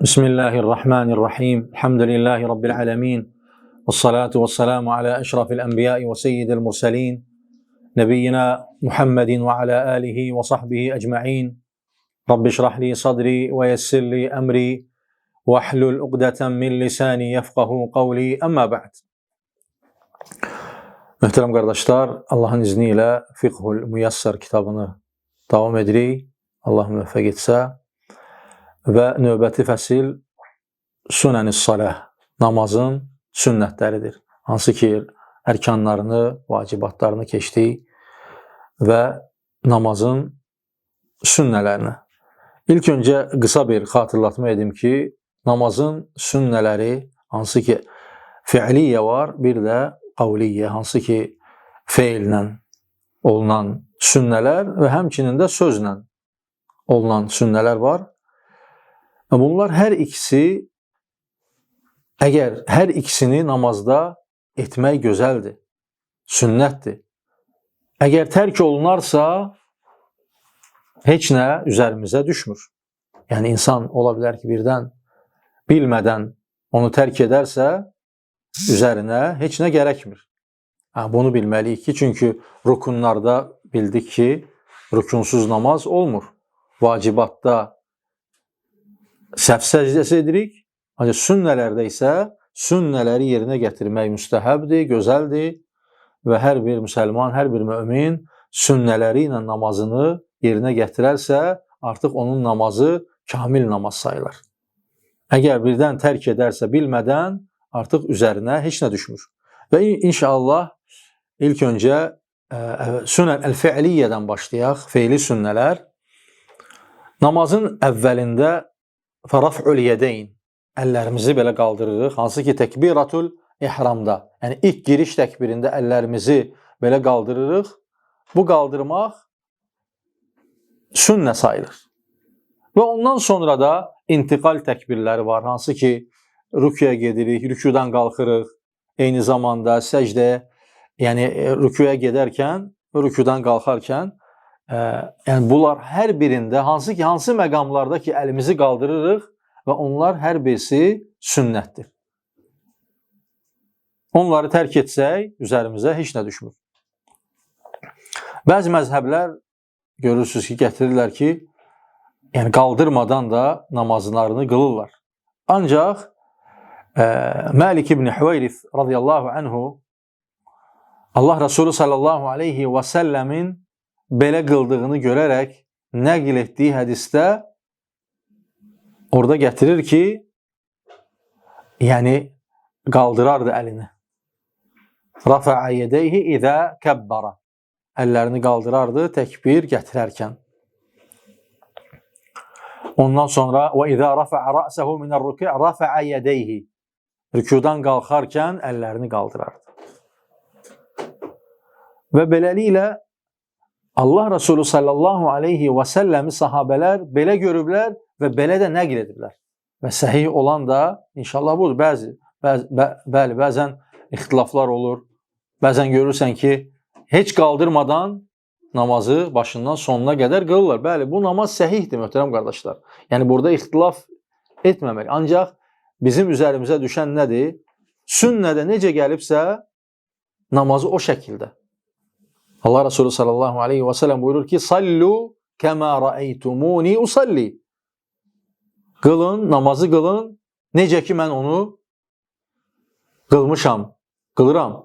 Bismillahirrahmanirrahim. Elhamdülillahi Rabbil alemin. Vessalatu vesselamu ala eşrafil enbiya'i ve seyyidil murselin. Nebiyyina Muhammedin ve ala alihi ve sahbihi ecma'in. Rabbi şrahli sadri ve yessirli emri ve ahlul uqdeten min lisani yefqahu qavli. Amma ba'd. Möhtərəm qardaşlar, Allahın izni ilə Fiqhul Müyəssər kitabını davam edirik. Allah müvəffəq etsə. Və növbəti fəsil Sünənis Salah, namazın sünnətləridir. Hansı ki, ərkanlarını, vacibatlarını keçdik və namazın sünnələrini. İlk öncə qısa bir xatırlatma edim ki, namazın sünnələri, hansı ki, fiiliyyə var, bir də qavliyyə, hansı ki, feillə olunan sünnələr və həmçinin də sözlə olunan sünnələr var. Bunlar hər ikisi, əgər hər ikisini namazda etmək gözəldir, sünnətdir. Əgər tərk olunarsa, heç nə üzərimizə düşmür. Yəni, insan ola bilər ki, birdən bilmədən onu tərk edərsə, üzərinə heç nə gərəkmir. Bunu bilməliyik ki, çünki rukunlarda bildik ki, rukunsuz namaz olmur. Vacibatda səhv səcdəsi edirik, ancaq sünnələrdə isə sünnələri yerinə gətirmək müstəhəbdir, gözəldir və hər bir müsəlman, hər bir mömin sünnələri ilə namazını yerinə gətirərsə, artıq onun namazı kamil namaz sayılır. Əgər birdən tərk edərsə bilmədən, artıq üzərinə heç nə düşmür. Və inşallah ilk öncə Sünən əl-fi'liyyədən başlayaq, feili sünnələr. Namazın əvvəlində Fəraf'ul yədeyn, əllərimizi belə qaldırırıq, hansı ki, təkbiratul ihramda, yəni ilk giriş təkbirində əllərimizi belə qaldırırıq. Bu qaldırmaq sünnə sayılır. Və ondan sonra da intiqal təkbirləri var, hansı ki, rükuya gedirik, rükudan qalxırıq, eyni zamanda səcdəyə, yəni rükuya gedərkən, rükudan qalxarkən, yəni bunlar hər birində, hansı ki, hansı məqamlarda ki, əlimizi qaldırırıq və onlar hər birisi sünnətdir. Onları tərk etsək, üzərimizə heç nə düşmür. Bəzi məzhəblər görürsünüz ki, gətirirlər ki, yəni qaldırmadan da namazlarını qılırlar. Ancaq Məlik ibn Hüveyrith radiyallahu anhu Allah Resulü sallallahu aleyhi və səlləmin belə qıldığını görərək nəql etdiyi hədisdə orada gətirir ki, yəni qaldırardı əlini. Rafa'a yedeyhi izə kəbbara. Əllərini qaldırardı təkbir gətirərkən. Ondan sonra və izə rafa'a ra'səhu minər-rükû rafa'a yedeyhi. Rükudan qalxarkən əllərini qaldırardı. Və beləliklə Allah Resulü sallallahu aleyhi və səlləmi sahabələr belə görüblər və belə də nəql ediblər. Və səhih olan da inşallah budur. Bəzən ixtilaflar olur. Bəzən görürsən ki, heç qaldırmadan namazı başından sonuna qədər qılırlar. Bəli, bu namaz səhihdir, möhtərəm qardaşlar. Yəni, burada ixtilaf etməmək. Ancaq bizim üzərimizə düşən nədir? Sünnədə necə gəlibsə, namazı o şəkildə. Allah Resulü sallallahu aleyhi və səlləm buyurur ki, sallu kəmə rəeytumuni usalli. Qılın, namazı qılın, necə ki mən onu qılmışam, qılıram.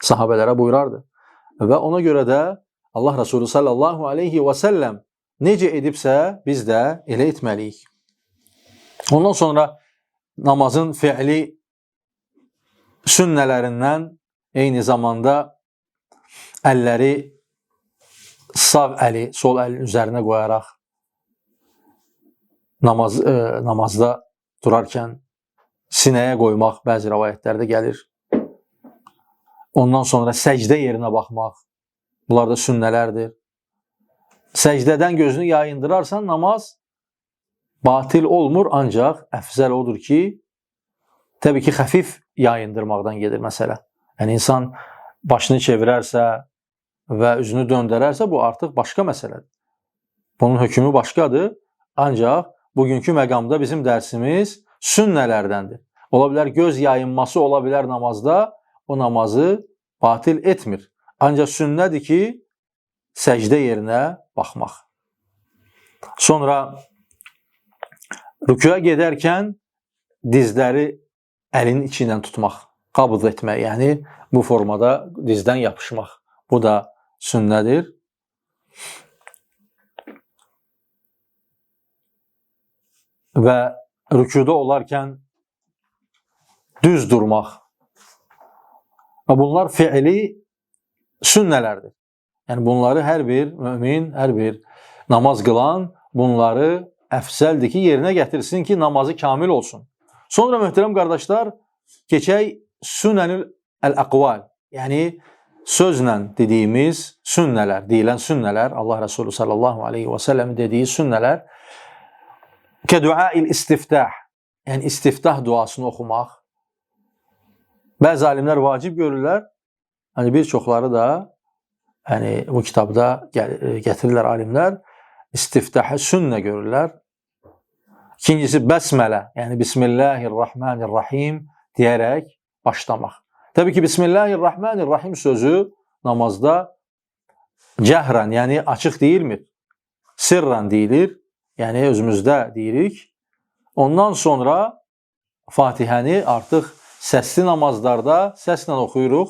Sahabələrə buyurardı. Və ona görə də Allah Resulü sallallahu aleyhi və səlləm necə edibsə, biz də elə etməliyik. Ondan sonra namazın fiili sünnələrindən eyni zamanda əlləri sağ əli, sol əlin üzərinə qoyaraq namazda durarkən sinəyə qoymaq bəzi rəvayətlərdə gəlir. Ondan sonra səcdə yerinə baxmaq. Bunlar da sünnələrdir. Səcdədən gözünü yayındırarsan namaz batil olmur, ancaq əfzəl odur ki, təbii ki, xəfif yayındırmaqdan gedir məsələ. Yəni, insan başını çevirərsə və üzünü döndərərsə, bu artıq başqa məsələdir. Bunun hökmü başqadır, ancaq bugünkü məqamda bizim dərsimiz sünnələrdəndir. Ola bilər göz yayınması ola bilər namazda, o namazı batil etmir. Ancaq sünnədir ki, səcdə yerinə baxmaq. Sonra rükuya gedərkən dizləri əlin içi ilə tutmaq, qabız etmək, yəni bu formada dizdən yapışmaq. Bu da sünnədir. Və rükuda olarkən düz durmaq. Və bunlar fiili sünnələrdir. Yəni bunları hər bir mömin, hər bir namaz qılan bunları əfsəldir ki, yerinə gətirsin ki, namazı kamil olsun. Sonra möhtərəm qardaşlar, keçək sünənül əl-əqval, yəni sözlə dediyimiz sünnələr, deyilən sünnələr, Allah Resulü sallallahu aleyhi və səlləm dediyi sünnələr, kəduail istiftah, yəni istiftah duasını oxumaq. Bəzi alimlər vacib görürlər, hani bir çoxları da bu kitabda gətirirlər alimlər, istiftahı sünnə görürlər. İkincisi bəsmələ, yəni Bismillahirrahmanirrahim deyərək başlamaq. Təbii ki, Bismillahirrahmanirrahim sözü namazda cəhrən, yəni açıq deyilmir, sirran deyilir, yəni özümüzdə deyirik. Ondan sonra Fatihəni artıq səsli namazlarda səslə oxuyuruq.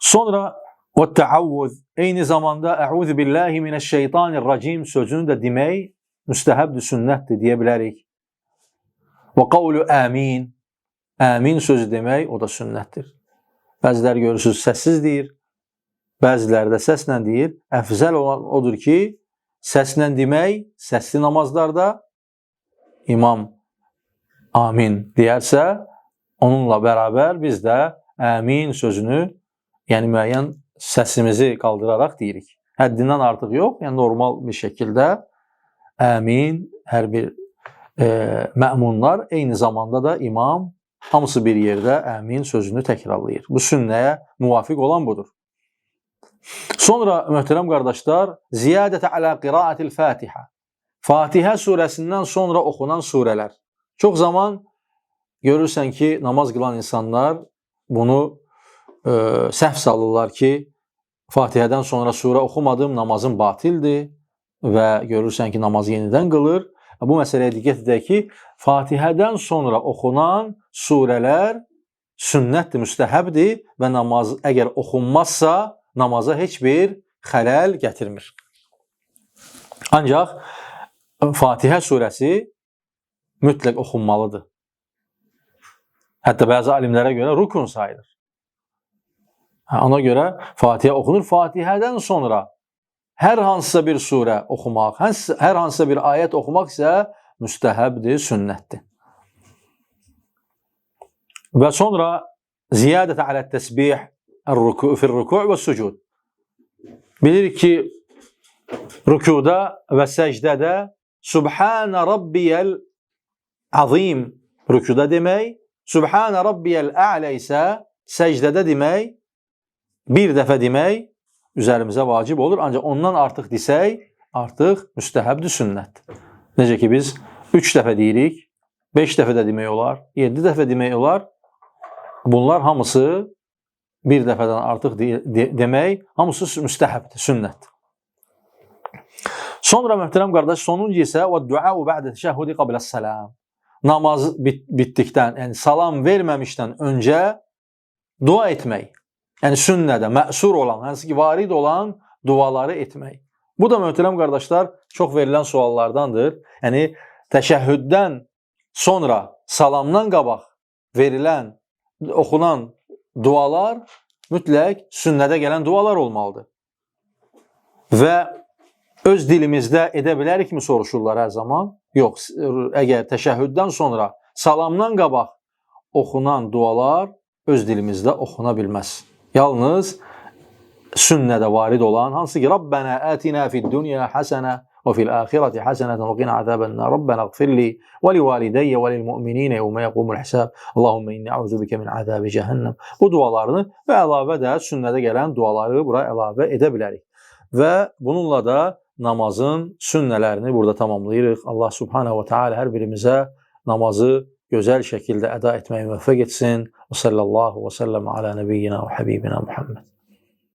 Sonra və-təavvüz, eyni zamanda Əuzu billahi minəşşeytanirracim sözünü də demək müstəhəbdir, sünnətdir deyə bilərik. Və qavlu əmin, əmin sözü demək o da sünnətdir. Bəziləri görürsünüz səssiz deyir, bəziləri də səslə deyir. Əfzəl olan odur ki, səslə demək, səsli namazlarda imam amin deyərsə, onunla bərabər biz də əmin sözünü, yəni müəyyən səsimizi qaldıraraq deyirik. Həddindən artıq yox, yəni normal bir şəkildə əmin, hər bir mə'munlar, eyni zamanda da imam, hamısı bir yerdə əmin sözünü təkrarlayır. Bu sünnəyə müvafiq olan budur. Sonra möhtərəm qardaşlar, ziyadətə alə qiraətil Fatihə. Fatihə surəsindən sonra oxunan surələr. Çox zaman görürsən ki, namaz qılan insanlar bunu səhv salırlar ki, Fatihədən sonra surə oxumadım, namazım batildir və görürsən ki, namazı yenidən qılır. Bu məsələyə diqqət edək ki, Fatihədən sonra oxunan surələr sünnətdir, müstəhəbdir və namaz əgər oxunmazsa, namaza heç bir xələl gətirmir. Ancaq Fatihə surəsi mütləq oxunmalıdır. Hətta bəzi alimlərə görə rukun sayılır. Ona görə Fatihə oxunur. Fatihədən sonra hər hansısa bir surə oxumaq, hər hansısa bir ayət oxumaq isə müstəhəbdir, sünnətdir. Və sonra ziyadətə alə təsbih fil-ruku' və sucud. Bilirik ki, rükuda və səcdədə Subhanə Rabbiyəl azim rükuda demək, Subhanə Rabbiyəl ə'lə isə səcdədə demək, bir dəfə demək üzərimizə vacib olur. Ancaq ondan artıq desək, artıq müstəhəbdir, sünnətdir. Necə ki, biz 3 dəfə deyirik, 5 dəfə də demək olar, 7 dəfə demək olar. Bunlar hamısı bir dəfədən artıq demək, hamısı müstəhəbdir, sünnətdir. Sonra möhtərəm qardaş, sonuncu isə və-duau bə'də təşəhhudi qabləs-səlam. Namaz bitdikdən, yəni salam verməmişdən öncə dua etmək. Yəni sünnədə məsur olan, hansı ki, varid olan duaları etmək. Bu da möhtərəm qardaşlar çox verilən suallardandır. Yəni təşəhhüddən sonra salamdan qabaq verilən, oxunan dualar mütləq sünnədə gələn dualar olmalıdır. Və öz dilimizdə edə bilərikmi soruşurlar hər zaman? Yox, əgər təşəhhüddən sonra salamdan qabaq oxunan dualar öz dilimizdə oxuna bilməz. Yalnız sünnədə varid olan, hansı ki, Rabbənə ətinə fid-dünya həsənə və fil-əxirəti həsənətən və qina əzəbənnə, Rabbənə qfirli və li-valideyyə və lil-mü'mininə yevmə yəqumul hisab, Allahümmə inni əuzubikə min əzəbi cəhənnəm. Bu dualarını və əlavə də sünnədə gələn duaları bura əlavə edə bilərik. Və bununla da namazın sünnələrini burada tamamlayırıq. Allah subhanahu wa ta'ala hər birimizə namazı gözəl şəkildə əda etməyi müvəffəq etsin. Və sallallahu və səlləm alə nəbiyyina və həbibina Muhammed.